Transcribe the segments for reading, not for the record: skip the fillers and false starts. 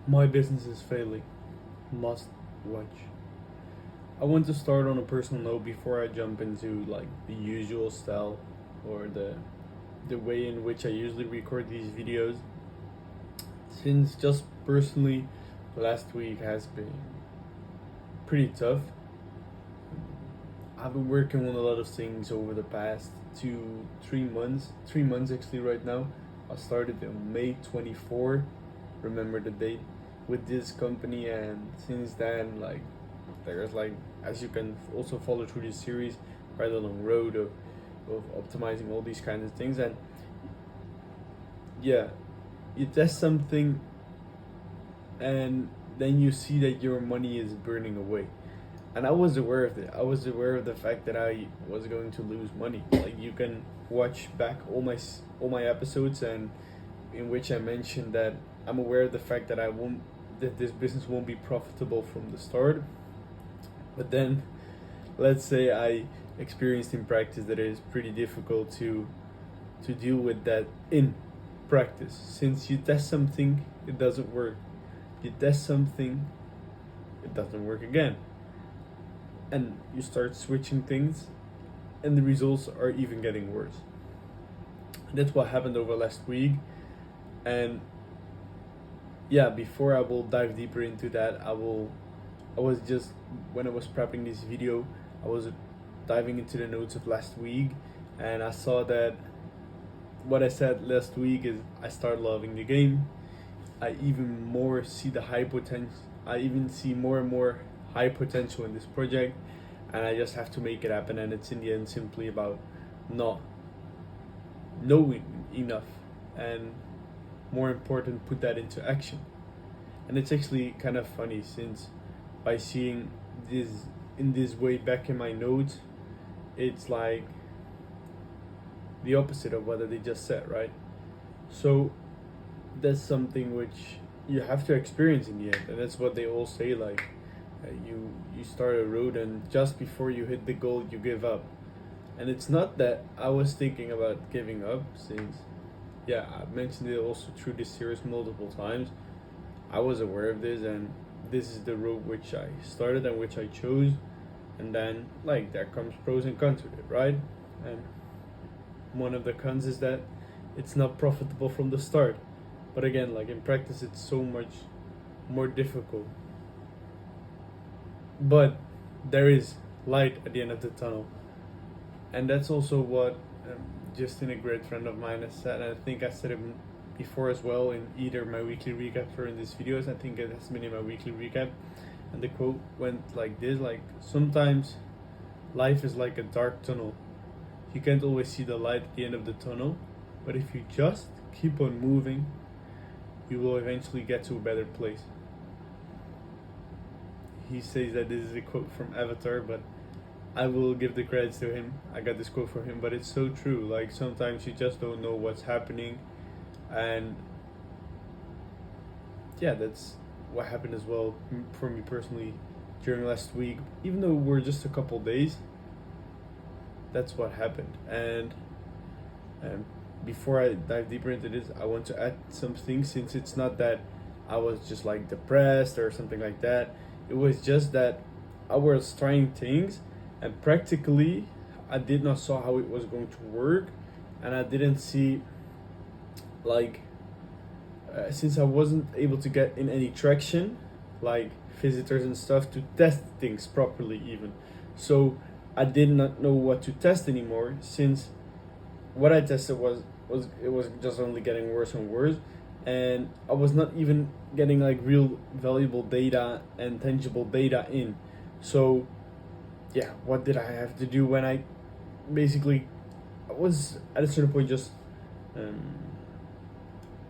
My business is failing. Must watch. I want to start on a personal note before I jump into like the usual style or the way in which I usually record these videos. Since just personally last week has been pretty tough. I've been working on a lot of things over the past 2 3 months. 3 months actually right now. I started on May 24, remember the date, with this company, and since then there's like, as you can also follow through this series, quite a long road of optimizing all these kinds of things. And yeah, you test something and then you see that your money is burning away. And I was aware of it. I was aware of the fact that I was going to lose money. Like, you can watch back all my episodes, and in which I mentioned that I'm aware of the fact that I won't that this business won't be profitable from the start. But then, let's say I experienced in practice that it is pretty difficult to deal with that in practice. Since you test something, it doesn't work. You test something, it doesn't work again. And you start switching things, and the results are even getting worse. That's what happened over last week. And yeah, before I will dive deeper into that, I was just, when I was prepping this video, I was diving into the notes of last week, and I saw that what I said last week is I start loving the game. I even more see the high potential. I even see more and more high potential in this project, and I just have to make it happen. And it's in the end simply about not knowing enough, and more important, put that into action. And it's actually kind of funny, since by seeing this in this way back in my notes, it's like the opposite of what they just said, right? So that's something which you have to experience in the end, and that's what they all say. Like, you start a road, and just before you hit the goal, you give up. And it's not that I was thinking about giving up, since yeah, I've mentioned it also through this series multiple times. I was aware of this, and this is the road which I started and which I chose. And then, like, there comes pros and cons with it, right? And one of the cons is that it's not profitable from the start. But again, like, in practice, it's so much more difficult. But there is light at the end of the tunnel. And that's also what Justin, a great friend of mine, has said. And I think I said it before as well, in either my weekly recap or in these videos. I think it has been in my weekly recap. And the quote went like this: like, sometimes life is like a dark tunnel. You can't always see the light at the end of the tunnel, but if you just keep on moving, you will eventually get to a better place. He says that this is a quote from Avatar, but I will give the credits to him. I got this quote from him, but it's so true. Like, sometimes you just don't know what's happening, and yeah, that's what happened as well for me personally during last week. Even though we're just a couple days, that's what happened. And before I dive deeper into this, I want to add some things, since it's not that I was just like depressed or something like that. It was just that I was trying things, and practically I did not saw how it was going to work, and I didn't see, like, since I wasn't able to get in any traction, like visitors and stuff, to test things properly even. So I did not know what to test anymore, since what I tested was it was just only getting worse and worse, and I was not even getting like real valuable data and tangible data in. So yeah, what did I have to do when I basically I was at a certain point just um,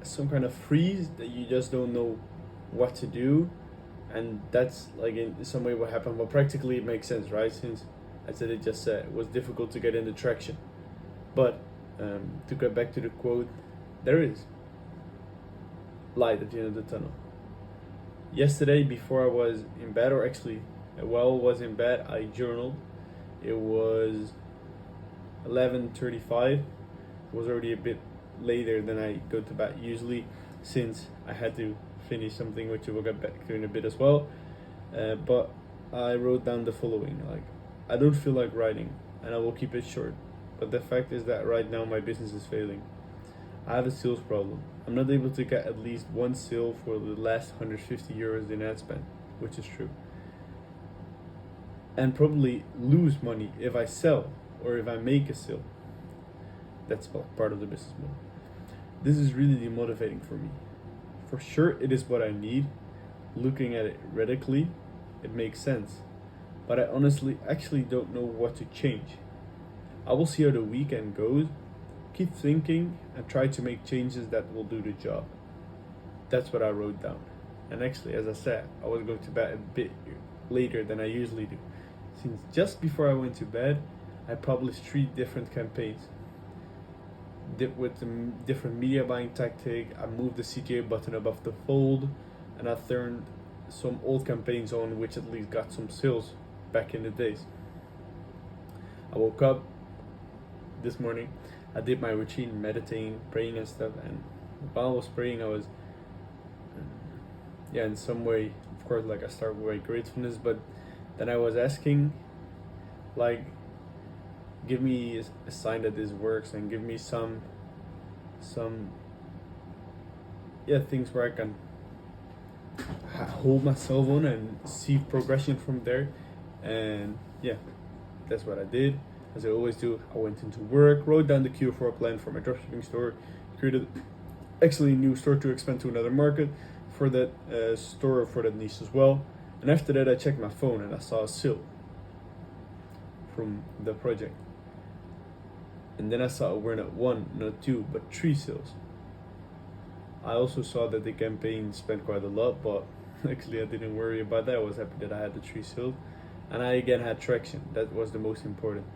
some kind of freeze that you just don't know what to do, and that's like in some way what happened. But practically it makes sense, right? Since I said it just it was difficult to get into traction. But to get back to the quote, there is light at the end of the tunnel. Yesterday, before I was in bed, or actually while I was in bed, I journaled. It was 11:35. It was already a bit later than I go to bed usually, since I had to finish something which we will get back to in a bit as well. But I wrote down the following: like, I don't feel like writing, and I will keep it short. But the fact is that right now my business is failing. I have a sales problem. I'm not able to get at least one sale for the last 150 euros in ad spend, which is true. And probably lose money if I sell or if I make a sale. That's part of the business model. This is really demotivating for me. For sure, it is what I need. Looking at it radically, it makes sense. But I honestly actually don't know what to change. I will see how the weekend goes, keep thinking, and try to make changes that will do the job. That's what I wrote down. And actually, as I said, I was going to bed a bit later than I usually do. Since just before I went to bed, I published 3 different campaigns. With the different media buying tactic, I moved the CTA button above the fold, and I turned some old campaigns on which at least got some sales back in the days. I woke up this morning, I did my routine, meditating, praying and stuff, and while I was praying I was in some way, of course, like I start with my gratefulness, but then I was asking, like, give me a sign that this works, and give me some things where I can hold myself on and see progression from there. And yeah, that's what I did. As I always do, I went into work, wrote down the Q4 plan for my dropshipping store, created actually a new store to expand to another market for that store, for that niche as well. And after that, I checked my phone and I saw a sale from the project. And then I saw we're not 1, not 2, but 3 sales. I also saw that the campaign spent quite a lot, but actually I didn't worry about that. I was happy that I had the 3 sales. And I again had traction. That was the most important.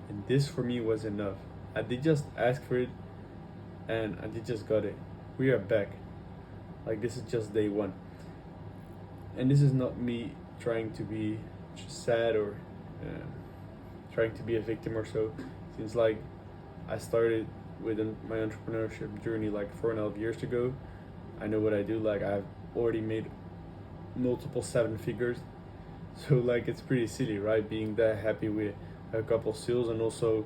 And this for me was enough. I did just ask for it, and I did just got it. We are back. Like, this is just day 1. And this is not me trying to be sad or trying to be a victim or so. Since like I started with my entrepreneurship journey like 4.5 years ago, I know what I do. Like, I've already made multiple 7 figures. So like, it's pretty silly, right? Being that happy with a couple sales, and also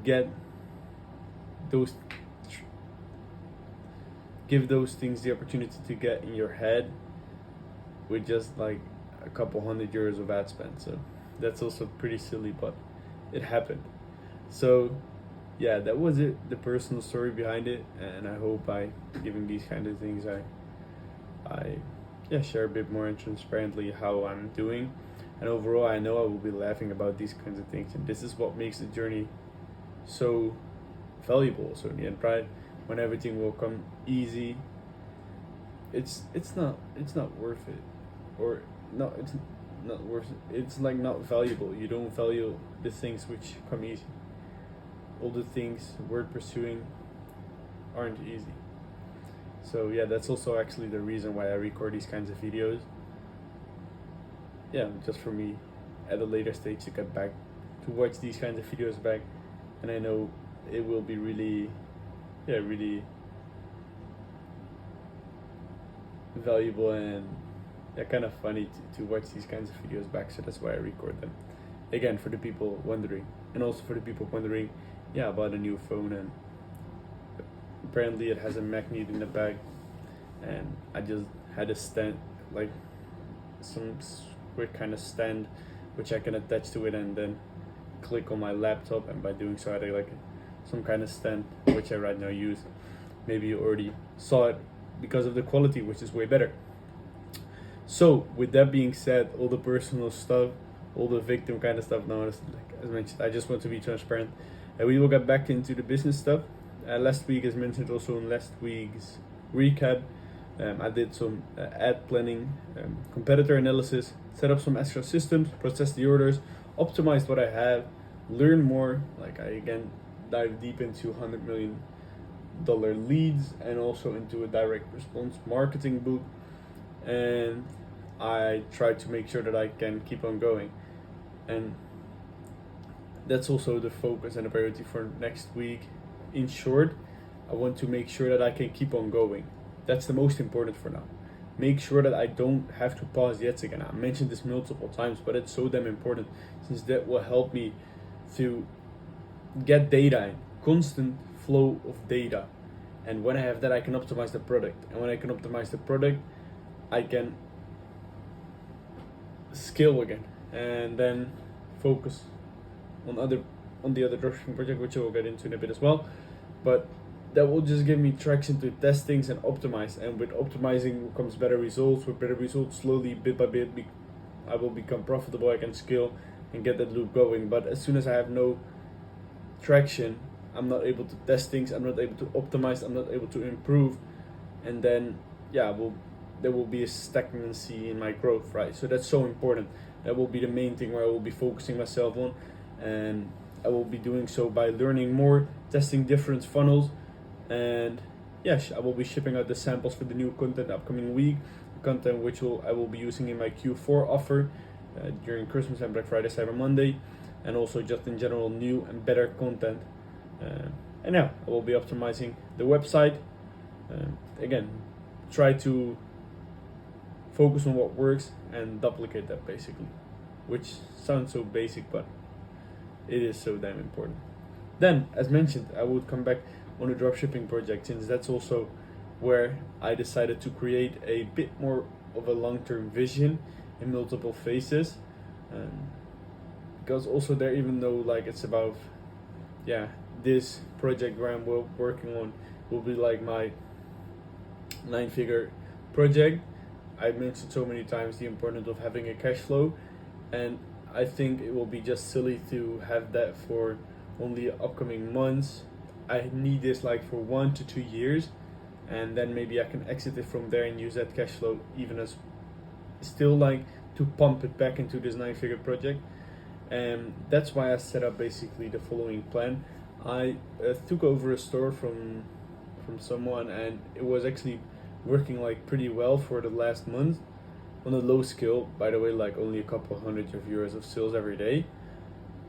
get those, give those things the opportunity to get in your head with just like a couple €100 of ad spend. So that's also pretty silly, but it happened. So yeah, that was it, the personal story behind it. And I hope by giving these kind of things I share a bit more and transparently how I'm doing. And overall, I know I will be laughing about these kinds of things, and this is what makes the journey so valuable. So in the end, right, when everything will come easy, it's not worth it, or no, it's not worth it. It's like not valuable. You don't value the things which come easy. All the things worth pursuing aren't easy. So yeah, that's also actually the reason why I record these kinds of videos. Yeah, just for me at a later stage to get back to watch these kinds of videos back, and I know it will be really valuable and kind of funny to watch these kinds of videos back. So that's why I record them. Again, for the people wondering, and also for the people wondering, about a new phone, and apparently it has a magnet in the back, and I just had a stand, like some quick kind of stand which I can attach to it and then click on my laptop, and by doing so I had like some kind of stand which I right now use. Maybe you already saw it because of the quality, which is way better. So with that being said, all the personal stuff, all the victim kind of stuff, now, like as mentioned, I just want to be transparent, and we will get back into the business stuff. Last week, as mentioned also in last week's recap, I did some ad planning, competitor analysis, set up some extra systems, process the orders, optimized what I have, learn more. Like, I again dive deep into $100 million leads, and also into a direct response marketing book, and I try to make sure that I can keep on going. And that's also the focus and the priority for next week. In short, I want to make sure that I can keep on going. That's the most important for now. Make sure that I don't have to pause yet again. I mentioned this multiple times, but it's so damn important, since that will help me to get data in, constant flow of data. And when I have that, I can optimize the product. And when I can optimize the product, I can scale again and then focus on the other dropshipping project, which I will get into in a bit as well. But that will just give me traction to test things and optimize. And with optimizing comes better results. With better results, slowly, bit by bit, I will become profitable. I can scale and get that loop going. But as soon as I have no traction, I'm not able to test things, I'm not able to optimize, I'm not able to improve, and then there will be a stagnancy in my growth, right? So that's so important. That will be the main thing where I will be focusing myself on, and I will be doing so by learning more, testing different funnels, and yes, I will be shipping out the samples for the new content upcoming week, content which I will be using in my Q4 offer during Christmas and Black Friday, Cyber Monday, and also just in general new and better content. And now I will be optimizing the website. Again, try to focus on what works and duplicate that, basically, which sounds so basic, but it is so damn important. Then, as mentioned, I would come back on a dropshipping project, since that's also where I decided to create a bit more of a long-term vision in multiple phases. Because also there, even though like it's about, this project where I'm working on will be like my 9-figure project. I mentioned so many times the importance of having a cash flow, and I think it will be just silly to have that for only upcoming months. I need this like for 1 to 2 years, and then maybe I can exit it from there and use that cash flow even as still like to pump it back into this 9-figure project. And that's why I set up basically the following plan. I took over a store from someone, and it was actually working like pretty well for the last month on a low scale, by the way, like only a couple hundred of euros of sales every day.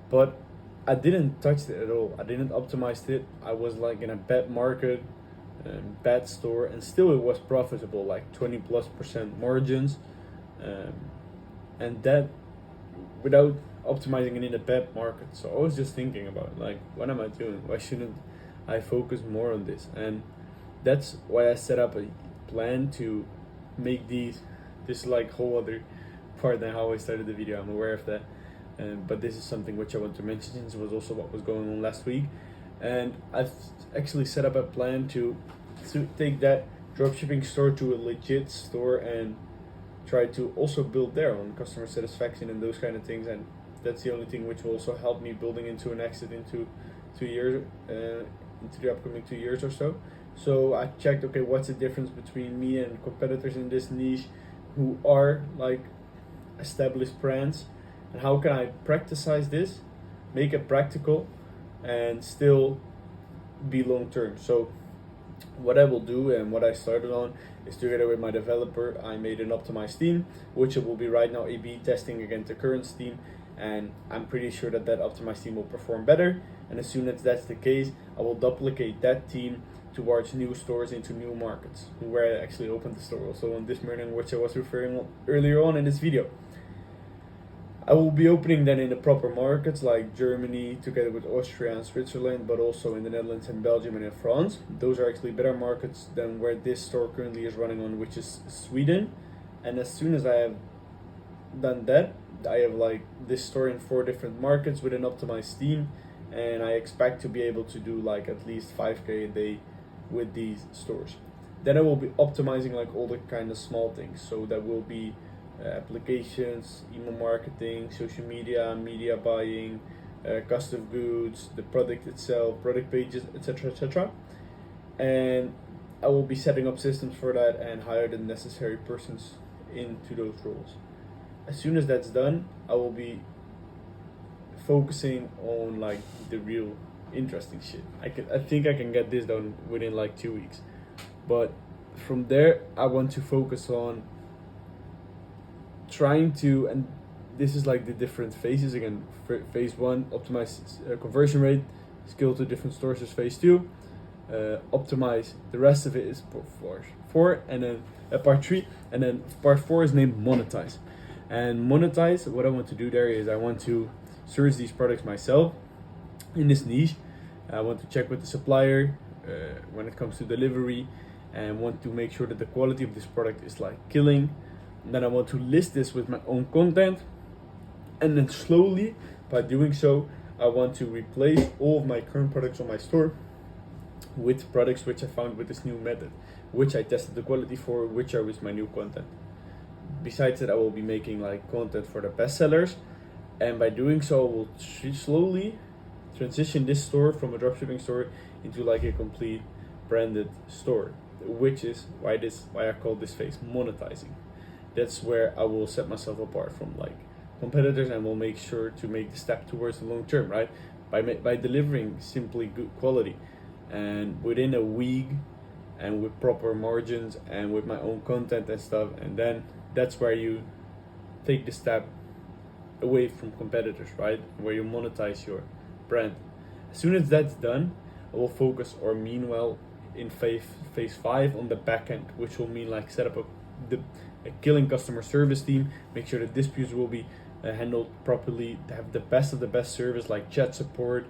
But I didn't touch it at all. I didn't optimize it. I was like in a bad market, bad store, and still it was profitable, like 20+% margins, and that without optimizing it in a bad market. So I was just thinking about like, what am I doing? Why shouldn't I focus more on this? And that's why I set up a plan to make this like whole other part than how I started the video. I'm aware of that, but this is something which I want to mention, since it was also what was going on last week. And I've actually set up a plan to take that dropshipping store to a legit store and try to also build there on customer satisfaction and those kind of things. And that's the only thing which will also help me building into an exit into 2 years, into the upcoming 2 years or so. So I checked, okay, what's the difference between me and competitors in this niche who are like established brands, and how can I practicize this, make it practical, and still be long term. So what I will do and what I started on is, together with my developer, I made an optimized theme, which it will be right now A/B testing against the current theme, and I'm pretty sure that optimized theme will perform better. And as soon as that's the case, I will duplicate that team towards new stores into new markets, where I actually opened the store also on this morning, which I was referring earlier on in this video. I will be opening then in the proper markets like Germany, together with Austria and Switzerland, but also in the Netherlands and Belgium and in France. Those are actually better markets than where this store currently is running on, which is Sweden. And as soon as I have done that, I have like this store in 4 different markets with an optimized theme, and I expect to be able to do like at least 5k a day with these stores. Then I will be optimizing like all the kind of small things. So that will be applications, email marketing, social media, media buying, cost of goods, the product itself, product pages, etc., etc. And I will be setting up systems for that and hire the necessary persons into those roles. As soon as that's done, I will be focusing on like the real interesting shit. I think I can get this done within like 2 weeks. But from there, I want to focus on trying to, and this is like the different phases again. Phase 1, optimize conversion rate, scale to different stores. Phase 2, optimize. The rest of it is part 4, and then part 3, and then part 4 is named monetize. And monetize, what I want to do there is I want to source these products myself in this niche. I want to check with the supplier when it comes to delivery, and want to make sure that the quality of this product is like killing. And then I want to list this with my own content, and then slowly, by doing so, I want to replace all of my current products on my store with products which I found with this new method, which I tested the quality for, which are with my new content. Besides that, I will be making like content for the bestsellers, and by doing so, I will slowly transition this store from a dropshipping store into like a complete branded store, which is why I call this phase monetizing. That's where I will set myself apart from like competitors, and will make sure to make the step towards the long term, right? By delivering simply good quality, and within a week, and with proper margins, and with my own content and stuff. And then that's where you take the step away from competitors, right? Where you monetize your brand. As soon as that's done, I will focus, or meanwhile in phase 5, on the back end, which will mean like set up a killing customer service team, make sure that disputes will be handled properly, to have the best of the best service like chat support,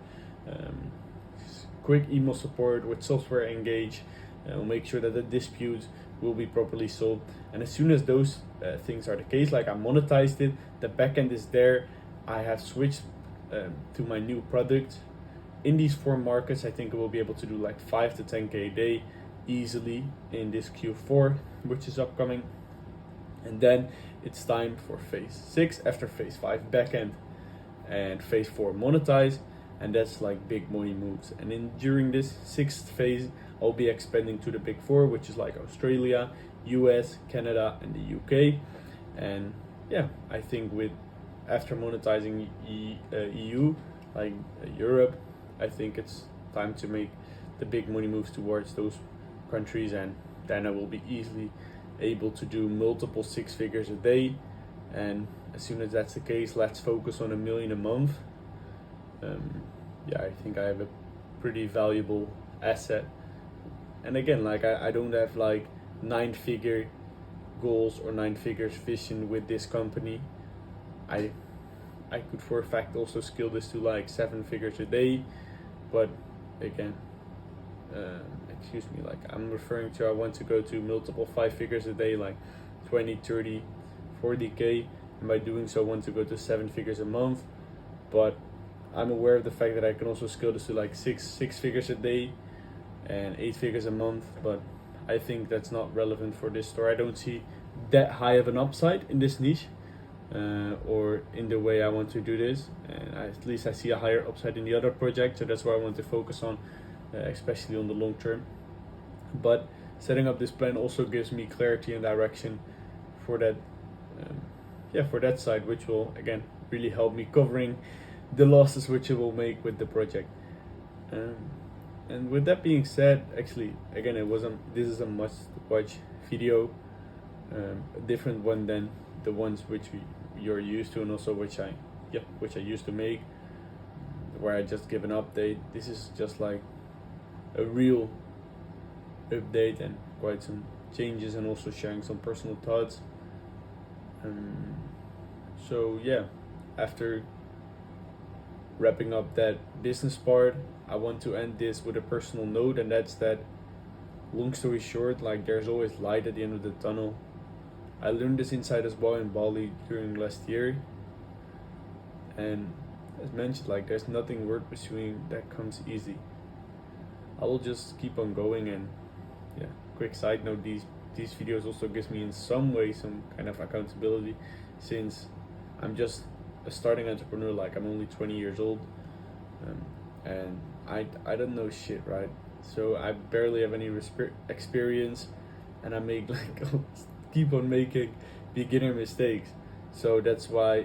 quick email support with software engage. We'll make sure that the disputes will be properly solved. And as soon as those things are the case, like I monetized it, the backend is there, I have switched to my new product. In these 4 markets, I think I will be able to do like 5 to 10k a day easily in this Q4, which is upcoming. And then it's time for phase 6, after phase 5 backend, and phase 4 monetize, and that's like big money moves. And then during this 6th phase, I'll be expanding to the big 4, which is like Australia, US, Canada, and the UK. And yeah, I think with after monetizing EU, like Europe, I think it's time to make the big money moves towards those countries, and then I will be easily able to do multiple 6 figures a day. And as soon as that's the case, let's focus on $1 million a month. I think I have a pretty valuable asset. And again, like I don't have like 9-figure goals or 9 figures vision with this company. I could for a fact also scale this to like 7 figures a day, but again, excuse me, like I'm referring to, I want to go to multiple 5 figures a day, like 20, 30, 40k, and by doing so I want to go to 7 figures a month. But I'm aware of the fact that I can also scale this to like six figures a day and 8 figures a month, but I think that's not relevant for this store. I don't see that high of an upside in this niche, or in the way I want to do this, and at least I see a higher upside in the other project, so that's where I want to focus on, especially on the long term. But setting up this plan also gives me clarity and direction for that, for that side, which will again really help me covering the losses which it will make with the project. And with that being said, actually, again, this is a must-watch video, a different one than the ones which you're used to, and also which I used to make, where I just give an update. This is just like a real update and quite some changes, and also sharing some personal thoughts. So yeah, after wrapping up that business part, I want to end this with a personal note, and that's that, long story short, like there's always light at the end of the tunnel. I learned this insight as well in Bali during last year, and as mentioned, like there's nothing worth pursuing that comes easy. I will just keep on going. And yeah, quick side note, these videos also gives me in some way some kind of accountability, since I'm just a starting entrepreneur. Like I'm only 20 years old, and I don't know shit, right? So I barely have any experience, and I make like keep on making beginner mistakes. So that's why,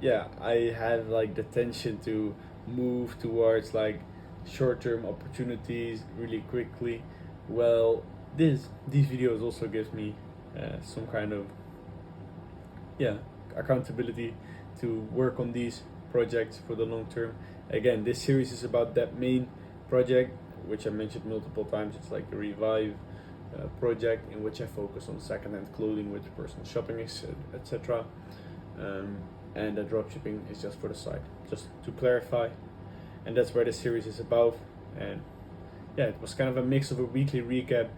yeah, I have like the tension to move towards like short-term opportunities really quickly. Well, these videos also gives me some kind of accountability to work on these projects for the long term. Again, this series is about that main project, which I mentioned multiple times. It's like the Revive project, in which I focus on secondhand clothing with personal shopping, etc. And the dropshipping is just for the side, just to clarify. And that's where the series is about. And yeah, it was kind of a mix of a weekly recap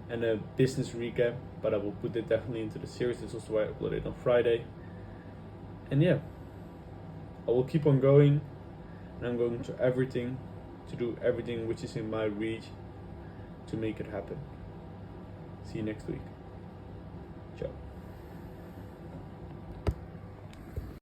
and a business recap, but I will put it definitely into the series. This is why I uploaded on Friday. And yeah, I will keep on going, and I'm going to do everything which is in my reach to make it happen. See you next week.